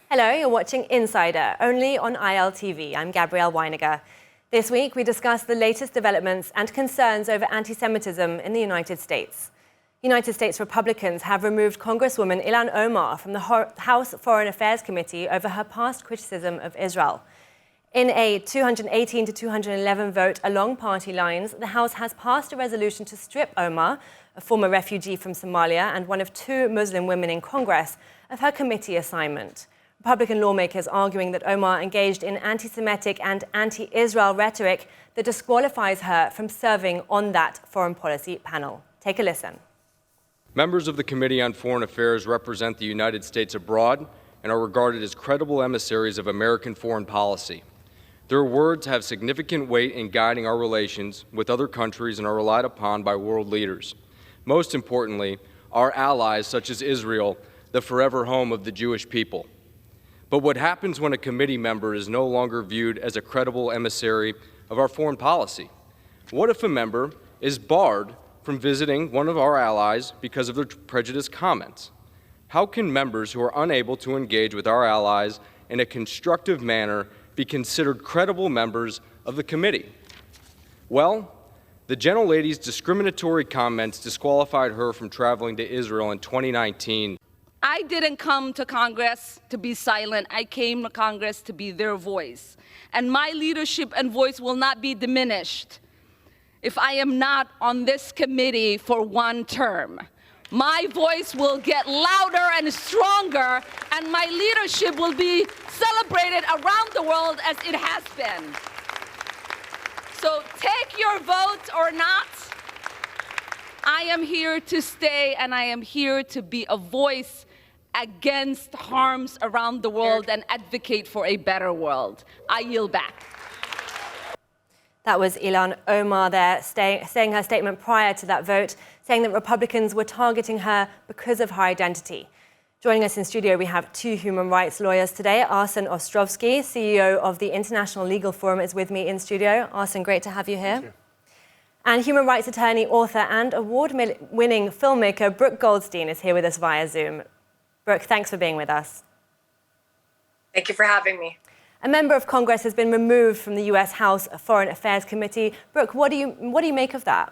Hello, you're watching Insider, only on ILTV. I'm Gabrielle Weiniger. This week, we discuss the latest developments and concerns over anti-Semitism in the United States. United States Republicans have removed Congresswoman Ilhan Omar from the House Foreign Affairs Committee over her past criticism of Israel. In a 218 to 211 vote along party lines, the House has passed a resolution to strip Omar, a former refugee from Somalia and one of two Muslim women in Congress, of her committee assignment. Republican lawmakers arguing that Omar engaged in anti-Semitic and anti-Israel rhetoric that disqualifies her from serving on that foreign policy panel. Take a listen. Members of the Committee on Foreign Affairs represent the United States abroad and are regarded as credible emissaries of American foreign policy. Their words have significant weight in guiding our relations with other countries and are relied upon by world leaders. Most importantly, our allies such as Israel, the forever home of the Jewish people. But what happens when a committee member is no longer viewed as a credible emissary of our foreign policy? What if a member is barred from visiting one of our allies because of their prejudiced comments? How can members who are unable to engage with our allies in a constructive manner be considered credible members of the committee? Well, the gentlelady's discriminatory comments disqualified her from traveling to Israel in 2019. I didn't come to Congress to be silent. I came to Congress to be their voice. And my leadership and voice will not be diminished if I am not on this committee for one term. My voice will get louder and stronger, and my leadership will be celebrated around the world as it has been. So take your vote or not. I am here to stay, and I am here to be a voice against harms around the world and advocate for a better world. I yield back. That was Ilhan Omar there, saying her statement prior to that vote, saying that Republicans were targeting her because of her identity. Joining us in studio, we have two human rights lawyers today. Arsen Ostrovsky, CEO of the International Legal Forum, is with me in studio. Arsen, great to have you here. Thank you. And human rights attorney, author, and award-winning filmmaker Brooke Goldstein is here with us via Zoom. Brooke, thanks for being with us. Thank you for having me. A member of Congress has been removed from the U.S. House Foreign Affairs Committee. Brooke, what do you make of that?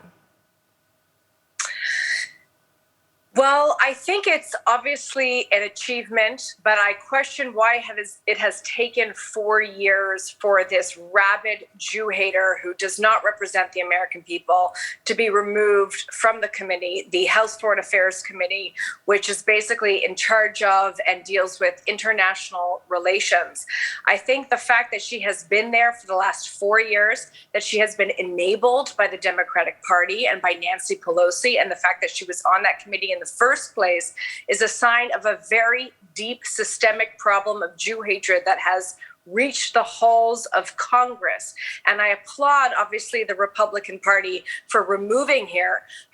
Well, I think it's obviously an achievement, but I question why it has taken 4 years for this rabid Jew hater who does not represent the American people to be removed from the committee, the House Foreign Affairs Committee, which is basically in charge of and deals with international relations. I think the fact that she has been there for the last 4 years, that she has been enabled by the Democratic Party and by Nancy Pelosi, and the fact that she was on that committee in the first place is a sign of a very deep systemic problem of Jew hatred that has reached the halls of Congress. And I applaud, obviously, the Republican Party for removing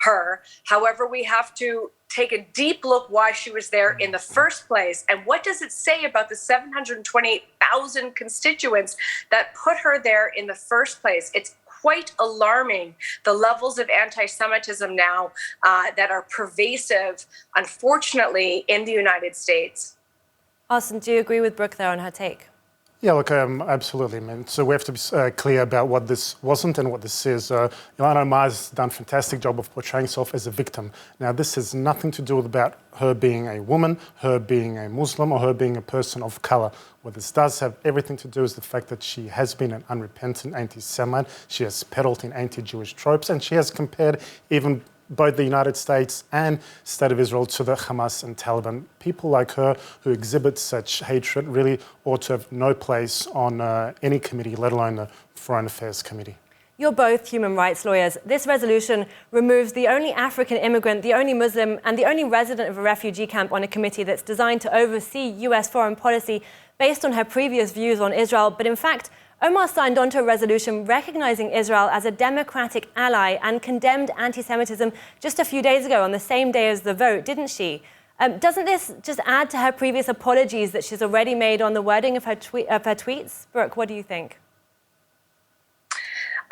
her. However, we have to take a deep look why she was there in the first place. And what does it say about the 728,000 constituents that put her there in the first place? It's quite alarming, the levels of anti-Semitism now that are pervasive, unfortunately, in the United States. Arsen, do you agree with Brooke there on her take? Yeah, look, absolutely. I mean, so we have to be clear about what this wasn't and what this is. Ilhan Omar has done a fantastic job of portraying herself as a victim. Now, this has nothing to do with about her being a woman, her being a Muslim, or her being a person of color. What this does have everything to do is the fact that she has been an unrepentant anti-Semite. She has peddled in anti-Jewish tropes, and she has compared even both the United States and State of Israel to the Hamas and Taliban. People like her who exhibit such hatred really ought to have no place on any committee, let alone the Foreign Affairs Committee. You're both human rights lawyers. This resolution removes the only African immigrant, the only Muslim, and the only resident of a refugee camp on a committee that's designed to oversee U.S. foreign policy based on her previous views on Israel. But in fact, Omar signed onto a resolution recognizing Israel as a democratic ally and condemned anti-Semitism just a few days ago on the same day as the vote, didn't she? Doesn't this just add to her previous apologies that she's already made on the wording of her tweets? Brooke, what do you think?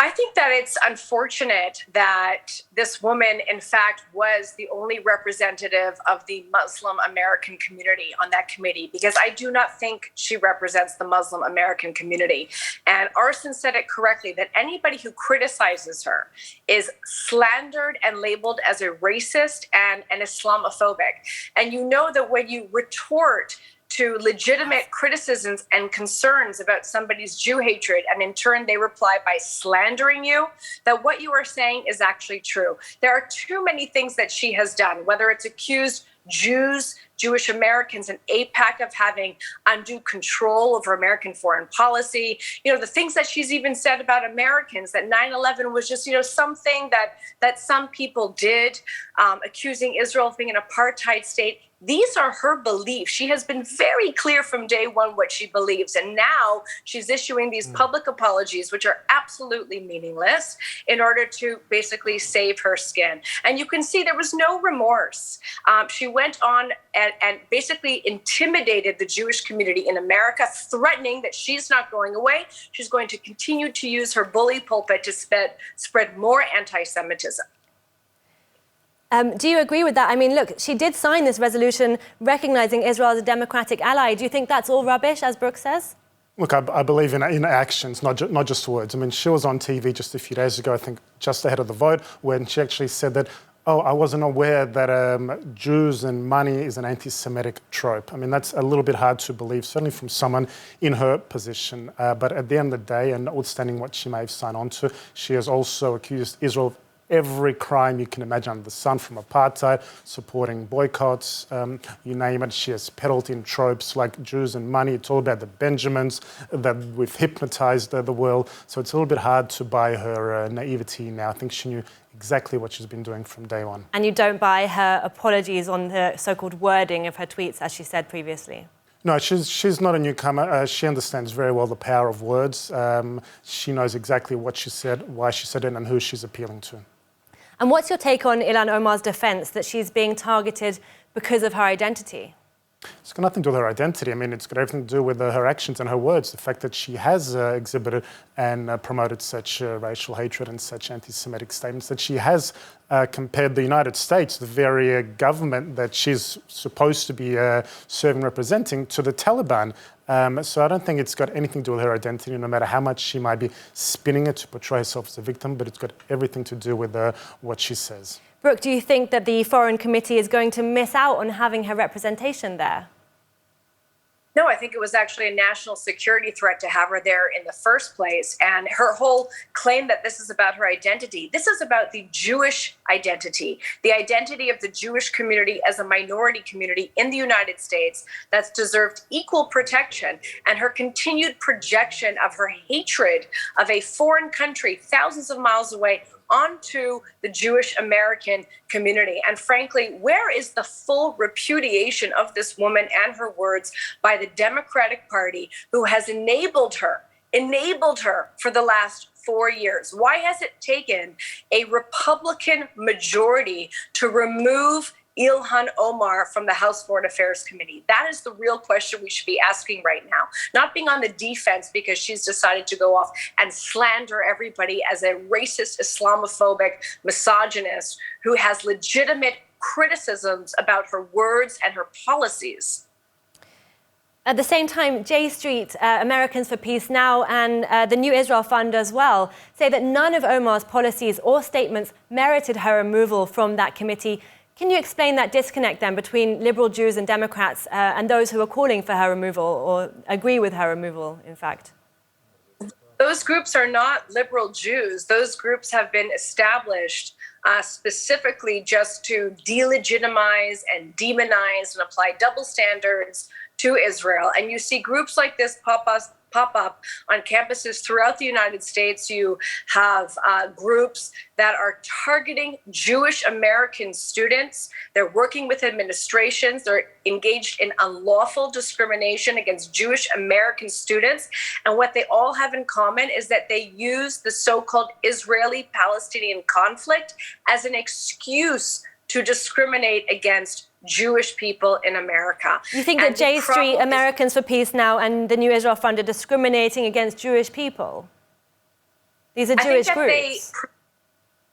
I think that it's unfortunate that this woman, in fact, was the only representative of the Muslim American community on that committee, because I do not think she represents the Muslim American community. And Arsen said it correctly, that anybody who criticizes her is slandered and labeled as a racist and an Islamophobic. And you know that when you retort to legitimate criticisms and concerns about somebody's Jew hatred, and in turn they reply by slandering you, that what you are saying is actually true. There are too many things that she has done, whether it's accused Jews, Jewish Americans, and AIPAC of having undue control over American foreign policy. You know, the things that she's even said about Americans, that 9/11 was just, something that some people did, accusing Israel of being an apartheid state. These are her beliefs. She has been very clear from day one what she believes. And now she's issuing these public apologies, which are absolutely meaningless, in order to basically save her skin. And you can see there was no remorse. She went on and basically intimidated the Jewish community in America, threatening that she's not going away. She's going to continue to use her bully pulpit to spread more anti-Semitism. Do you agree with that? I mean, look, she did sign this resolution recognizing Israel as a democratic ally. Do you think that's all rubbish, as Brooke says? Look, I believe in actions, not just words. I mean, she was on TV just a few days ago, I think just ahead of the vote, when she actually said that, I wasn't aware that Jews and money is an anti-Semitic trope. I mean, that's a little bit hard to believe, certainly from someone in her position. But at the end of the day, and notwithstanding what she may have signed on to, she has also accused Israel of every crime you can imagine under the sun, from apartheid, supporting boycotts, you name it. She has peddled in tropes like Jews and money. It's all about the Benjamins, that we've hypnotized the world. So it's a little bit hard to buy her naivety now. I think she knew exactly what she's been doing from day one. And you don't buy her apologies on the so-called wording of her tweets, as she said previously? No, she's not a newcomer. She understands very well the power of words. She knows exactly what she said, why she said it, and who she's appealing to. And what's your take on Ilhan Omar's defense that she's being targeted because of her identity? It's got nothing to do with her identity. I mean, it's got everything to do with her actions and her words. The fact that she has exhibited and promoted such racial hatred and such anti-Semitic statements, that she has compared the United States, the very government that she's supposed to be serving, representing, to the Taliban. So I don't think it's got anything to do with her identity, no matter how much she might be spinning it to portray herself as a victim, but it's got everything to do with what she says. Brooke, do you think that the Foreign Committee is going to miss out on having her representation there? No, I think it was actually a national security threat to have her there in the first place. And her whole claim that this is about her identity, this is about the Jewish identity, the identity of the Jewish community as a minority community in the United States that's deserved equal protection. And her continued projection of her hatred of a foreign country thousands of miles away onto the Jewish American community. And frankly, where is the full repudiation of this woman and her words by the Democratic Party, who has enabled her for the last 4 years? Why has it taken a Republican majority to remove Ilhan Omar from the House Foreign Affairs Committee? That is the real question we should be asking right now. Not being on the defense because she's decided to go off and slander everybody as a racist, Islamophobic, misogynist who has legitimate criticisms about her words and her policies. At the same time, J Street, Americans for Peace Now, and the New Israel Fund as well, say that none of Omar's policies or statements merited her removal from that committee. Can you explain that disconnect then between liberal Jews and Democrats and those who are calling for her removal or agree with her removal, in fact? Those groups are not liberal Jews. Those groups have been established specifically just to delegitimize and demonize and apply double standards to Israel. And you see groups like this pop up on campuses throughout the United States. You have groups that are targeting Jewish American students. They're working with administrations. They're engaged in unlawful discrimination against Jewish American students. And what they all have in common is that they use the so-called Israeli-Palestinian conflict as an excuse to discriminate against Jewish people in America. You think that J Street, Americans for Peace Now, and the New Israel Fund are discriminating against Jewish people? These are Jewish I think that groups.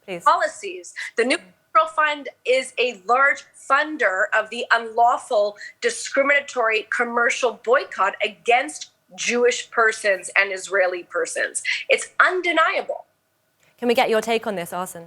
Please. Policies. The New Israel Fund is a large funder of the unlawful, discriminatory commercial boycott against Jewish persons and Israeli persons. It's undeniable. Can we get your take on this, Arsen?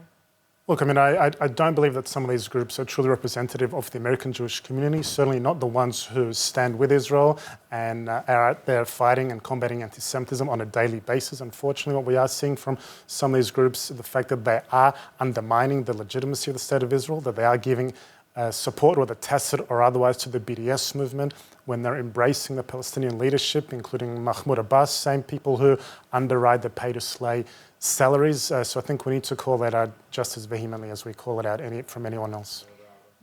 Look, I mean, I don't believe that some of these groups are truly representative of the American Jewish community, certainly not the ones who stand with Israel and are out there fighting and combating anti-Semitism on a daily basis. Unfortunately, what we are seeing from some of these groups, the fact that they are undermining the legitimacy of the State of Israel, that they are giving support, whether tacit or otherwise, to the BDS movement, when they're embracing the Palestinian leadership, including Mahmoud Abbas, same people who underwrite the pay-to-slay salaries. So I think we need to call that out just as vehemently as we call it out from anyone else.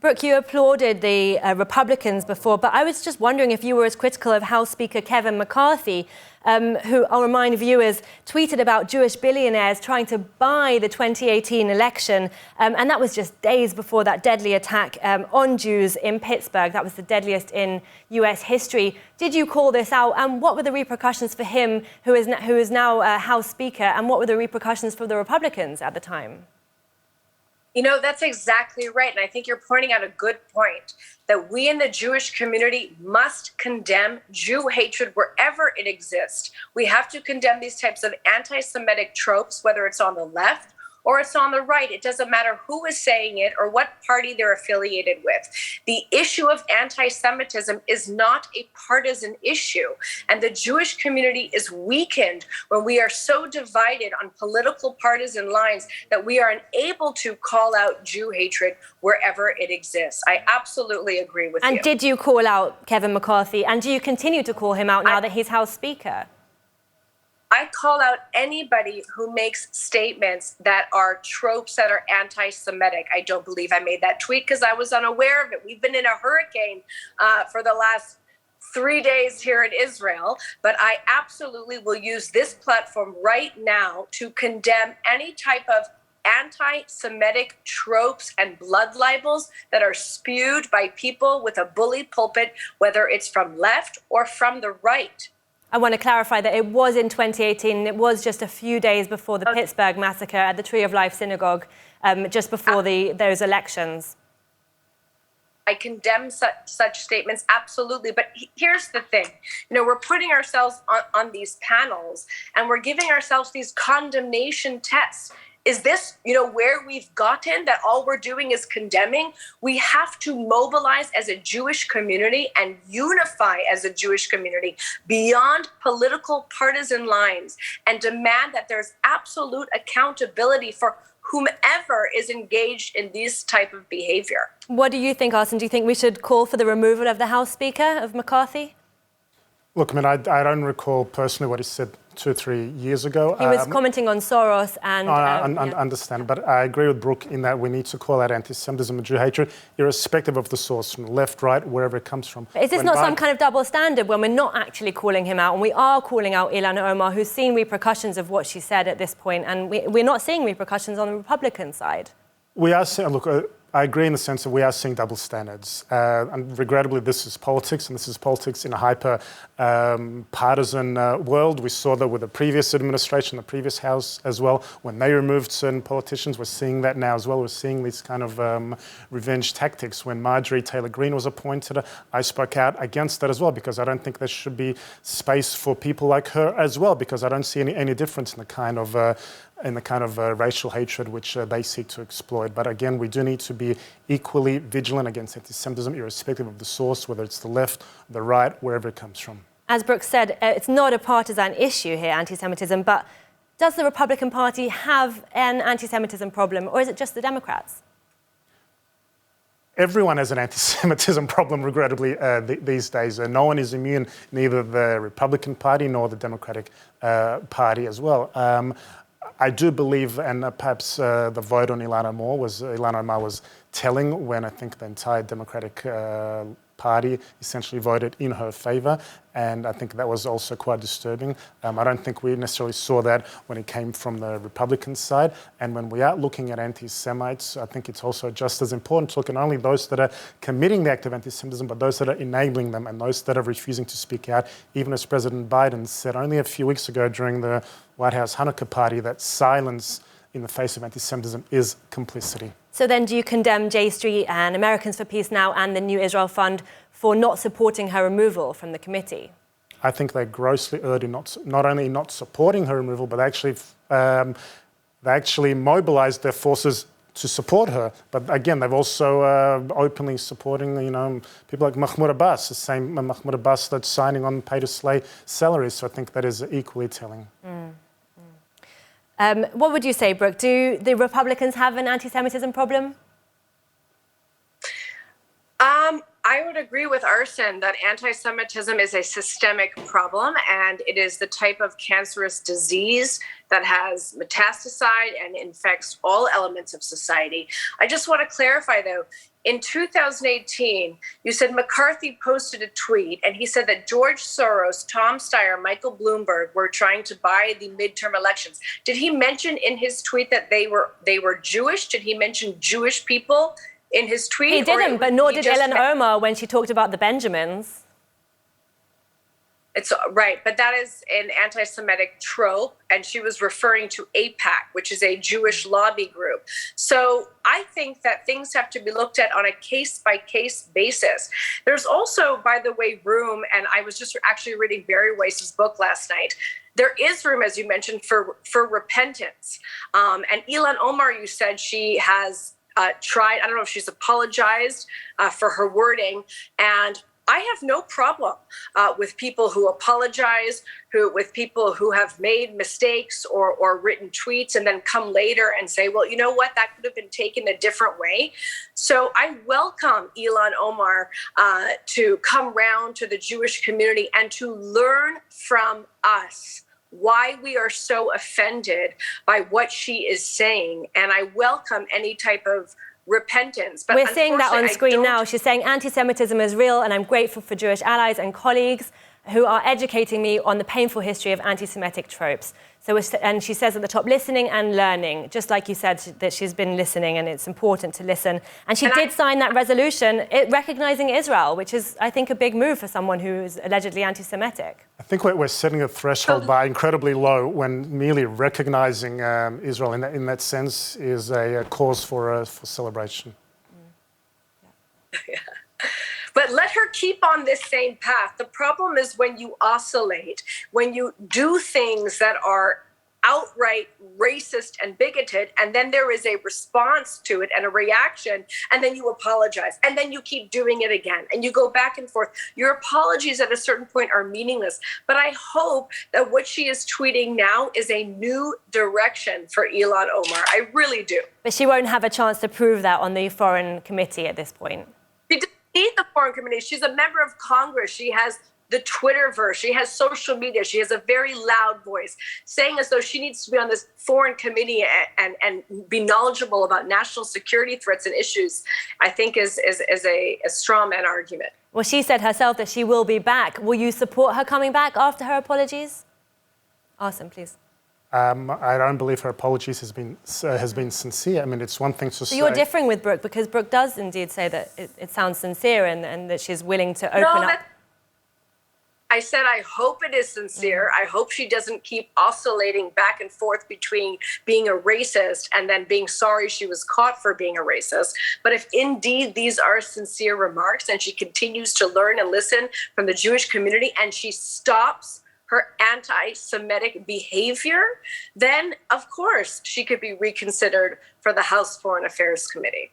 Brooke, you applauded the Republicans before, but I was just wondering if you were as critical of House Speaker Kevin McCarthy, who, I'll remind viewers, tweeted about Jewish billionaires trying to buy the 2018 election, and that was just days before that deadly attack on Jews in Pittsburgh. That was the deadliest in US history. Did you call this out, and what were the repercussions for him, who is now House Speaker, and what were the repercussions for the Republicans at the time? You know, that's exactly right. And I think you're pointing out a good point, that we in the Jewish community must condemn Jew hatred wherever it exists. We have to condemn these types of anti-Semitic tropes, whether it's on the left or it's on the right. It doesn't matter who is saying it or what party they're affiliated with. The issue of anti-Semitism is not a partisan issue. And the Jewish community is weakened when we are so divided on political partisan lines that we are unable to call out Jew hatred wherever it exists. I absolutely agree with you. And did you call out Kevin McCarthy? And do you continue to call him out now that he's House Speaker? I call out anybody who makes statements that are tropes that are anti-Semitic. I don't believe I made that tweet because I was unaware of it. We've been in a hurricane for the last 3 days here in Israel, but I absolutely will use this platform right now to condemn any type of anti-Semitic tropes and blood libels that are spewed by people with a bully pulpit, whether it's from left or from the right. I want to clarify that it was in 2018. It was just a few days before the Pittsburgh massacre at the Tree of Life Synagogue, just before those elections. I condemn such statements, absolutely. But here's the thing. You know, we're putting ourselves on these panels and we're giving ourselves these condemnation tests. Is this, where we've gotten, that all we're doing is condemning? We have to mobilize as a Jewish community and unify as a Jewish community beyond political partisan lines and demand that there's absolute accountability for whomever is engaged in this type of behavior. What do you think, Arsen? Do you think we should call for the removal of the House Speaker, of McCarthy? Look, I mean, I don't recall personally what he said 2 or 3 years ago. He was commenting on Soros and... I understand, but I agree with Brooke in that we need to call out anti-Semitism and Jew hatred, irrespective of the source, from left, right, wherever it comes from. But is this not some kind of double standard when we're not actually calling him out, and we are calling out Ilhan Omar, who's seen repercussions of what she said at this point, and we're not seeing repercussions on the Republican side? We are seeing, look, I agree in the sense that we are seeing double standards. And regrettably, this is politics, and this is politics in a hyper-partisan world. We saw that with the previous administration, the previous House as well. When they removed certain politicians, we're seeing that now as well. We're seeing these kind of revenge tactics. When Marjorie Taylor Greene was appointed, I spoke out against that as well, because I don't think there should be space for people like her as well, because I don't see any difference in the kind of racial hatred which they seek to exploit. But again, we do need to be equally vigilant against anti-Semitism, irrespective of the source, whether it's the left, the right, wherever it comes from. As Brooke said, it's not a partisan issue here, anti-Semitism, but does the Republican Party have an anti-Semitism problem, or is it just the Democrats? Everyone has an anti-Semitism problem, regrettably, these days. No one is immune, neither the Republican Party nor the Democratic Party as well. I do believe, and perhaps the vote on Ilhan Omar was telling, when I think the entire Democratic party essentially voted in her favour, and I think that was also quite disturbing. I don't think we necessarily saw that when it came from the Republican side, and when we are looking at anti-Semites, I think it's also just as important to look at not only those that are committing the act of anti-Semitism, but those that are enabling them and those that are refusing to speak out, even as President Biden said only a few weeks ago during the White House Hanukkah party that silence in the face of anti-Semitism is complicity. So then do you condemn J Street and Americans for Peace Now and the New Israel Fund for not supporting her removal from the committee? I think they grossly erred in not only not supporting her removal, but they actually mobilised their forces to support her. But again, they've also openly supporting, people like Mahmoud Abbas, the same Mahmoud Abbas that's signing on pay-to-slay salaries. So I think that is equally telling. What would you say, Brooke? Do the Republicans have an anti-Semitism problem? I would agree with Arsen that anti-Semitism is a systemic problem, and it is the type of cancerous disease that has metastasized and infects all elements of society. I just want to clarify, though, in 2018, you said McCarthy posted a tweet, and he said that George Soros, Tom Steyer, Michael Bloomberg were trying to buy the midterm elections. Did he mention in his tweet that they were Jewish? Did he mention Jewish people in his tweet? He didn't, but nor did Ilhan Omar when she talked about the Benjamins. It's right, but that is an anti-Semitic trope, and she was referring to AIPAC, which is a Jewish lobby group. So I think that things have to be looked at on a case-by-case basis. There's also, by the way, room, and I was just actually reading Barry Weiss's book last night. There is room, as you mentioned, for repentance. And Ilhan Omar, you said she has tried, I don't know if she's apologized for her wording, and I have no problem with people who apologize, with people who have made mistakes or written tweets and then come later and say, well, you know what, that could have been taken a different way. So I welcome Ilhan Omar to come round to the Jewish community and to learn from us why we are so offended by what she is saying. And I welcome any type of repentance. But we're seeing that on screen now. She's saying anti-Semitism is real, and I'm grateful for Jewish allies and colleagues who are educating me on the painful history of anti-Semitic tropes. And she says at the top, listening and learning, just like you said, that she's been listening and it's important to listen. And she did sign that resolution recognizing Israel, which is, I think, a big move for someone who is allegedly anti-Semitic. I think we're setting a threshold bar incredibly low when merely recognizing Israel in that sense is a cause for celebration. Yeah. But let her keep on this same path. The problem is when you oscillate, when you do things that are outright racist and bigoted, and then there is a response to it and a reaction, and then you apologize, and then you keep doing it again, and you go back and forth. Your apologies at a certain point are meaningless. But I hope that what she is tweeting now is a new direction for Ilhan Omar. I really do. But she won't have a chance to prove that on the Foreign Committee at this point. She doesn't need the Foreign Committee. She's a member of Congress. She has the Twitterverse. She has social media. She has a very loud voice, saying as though she needs to be on this Foreign Committee and be knowledgeable about national security threats and issues, I think is a straw man argument. Well, she said herself that she will be back. Will you support her coming back after her apologies? Arsen, please. I don't believe her apologies has been sincere. I mean, it's one thing to say... So you're differing with Brooke, because Brooke does indeed say that it sounds sincere and that she's willing to open up. I said I hope it is sincere. I hope she doesn't keep oscillating back and forth between being a racist and then being sorry she was caught for being a racist. But if indeed these are sincere remarks and she continues to learn and listen from the Jewish community and she stops her anti-Semitic behavior, then of course she could be reconsidered for the House Foreign Affairs Committee.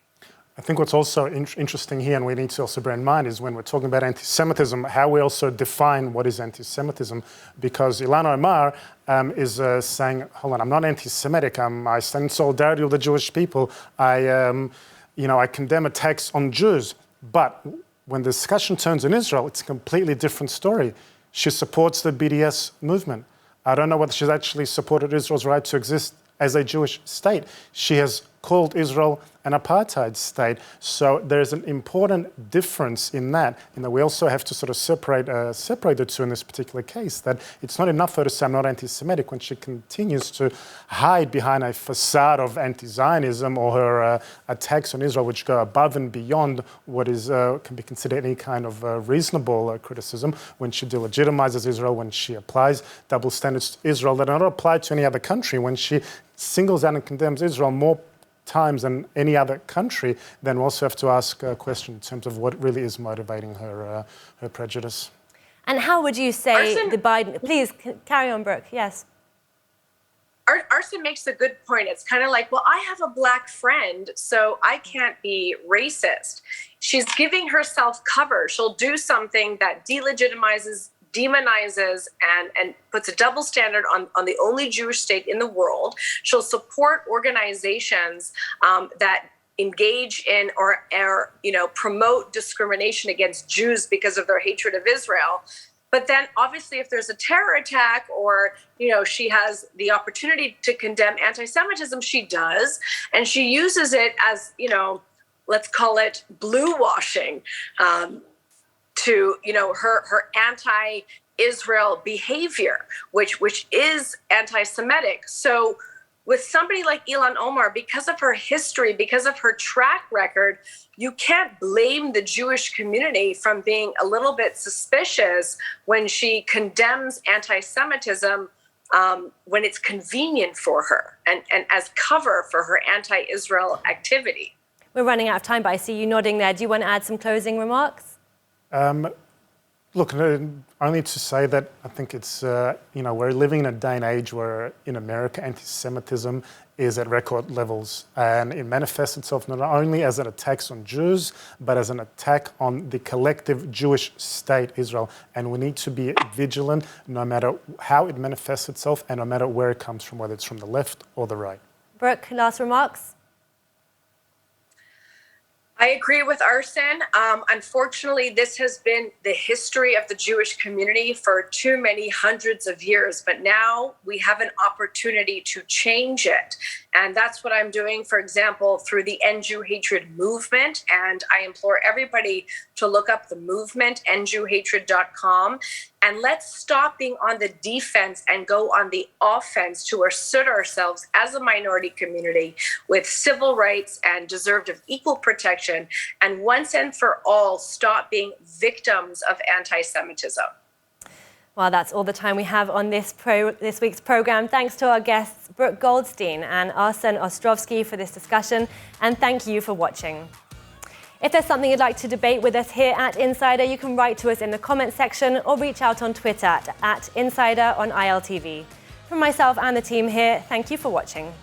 I think what's also interesting here, and we need to also bear in mind, is when we're talking about anti-Semitism, how we also define what is anti-Semitism. Because Ilhan Omar is saying, hold on, I'm not anti-Semitic, I stand in solidarity with the Jewish people, I condemn attacks on Jews. But when the discussion turns on Israel, it's a completely different story. She supports the BDS movement. I don't know whether she's actually supported Israel's right to exist as a Jewish state. She has called Israel an apartheid state. So there's an important difference in that we also have to sort of separate the two in this particular case, that it's not enough for her to say I'm not anti-Semitic when she continues to hide behind a facade of anti-Zionism or her attacks on Israel, which go above and beyond what is can be considered any kind of reasonable criticism, when she delegitimizes Israel, when she applies double standards to Israel that are not applied to any other country, when she singles out and condemns Israel more times than any other country, then we also have to ask a question in terms of what really is motivating her prejudice. And how would you say the Biden... Please, carry on, Brooke. Yes. Arsen makes a good point. It's kind of like, well, I have a black friend, so I can't be racist. She's giving herself cover. She'll do something that delegitimizes, demonizes, and puts a double standard on the only Jewish state in the world. She'll support organizations that engage in or promote discrimination against Jews because of their hatred of Israel. But then obviously if there's a terror attack or, she has the opportunity to condemn anti-Semitism, she does. And she uses it as, let's call it blue washing to, her anti-Israel behavior, which is anti-Semitic. So with somebody like Ilhan Omar, because of her history, because of her track record, you can't blame the Jewish community from being a little bit suspicious when she condemns anti-Semitism when it's convenient for her and as cover for her anti-Israel activity. We're running out of time, but I see you nodding there. Do you want to add some closing remarks? Look, only to say that I think it's, we're living in a day and age where in America, anti-Semitism is at record levels. And it manifests itself not only as an attack on Jews, but as an attack on the collective Jewish state, Israel. And we need to be vigilant no matter how it manifests itself and no matter where it comes from, whether it's from the left or the right. Brooke, last remarks? I agree with Arsen. Unfortunately, this has been the history of the Jewish community for too many hundreds of years, but now we have an opportunity to change it. And that's what I'm doing, for example, through the End Jew Hatred movement. And I implore everybody to look up the movement, endjewhatred.com. And let's stop being on the defense and go on the offense to assert ourselves as a minority community with civil rights and deserved of equal protection. And once and for all, stop being victims of anti-Semitism. Well, that's all the time we have on this week's program. Thanks to our guests, Brooke Goldstein and Arsen Ostrovsky, for this discussion. And thank you for watching. If there's something you'd like to debate with us here at Insider, you can write to us in the comments section or reach out on Twitter at Insider on ILTV. From myself and the team here, thank you for watching.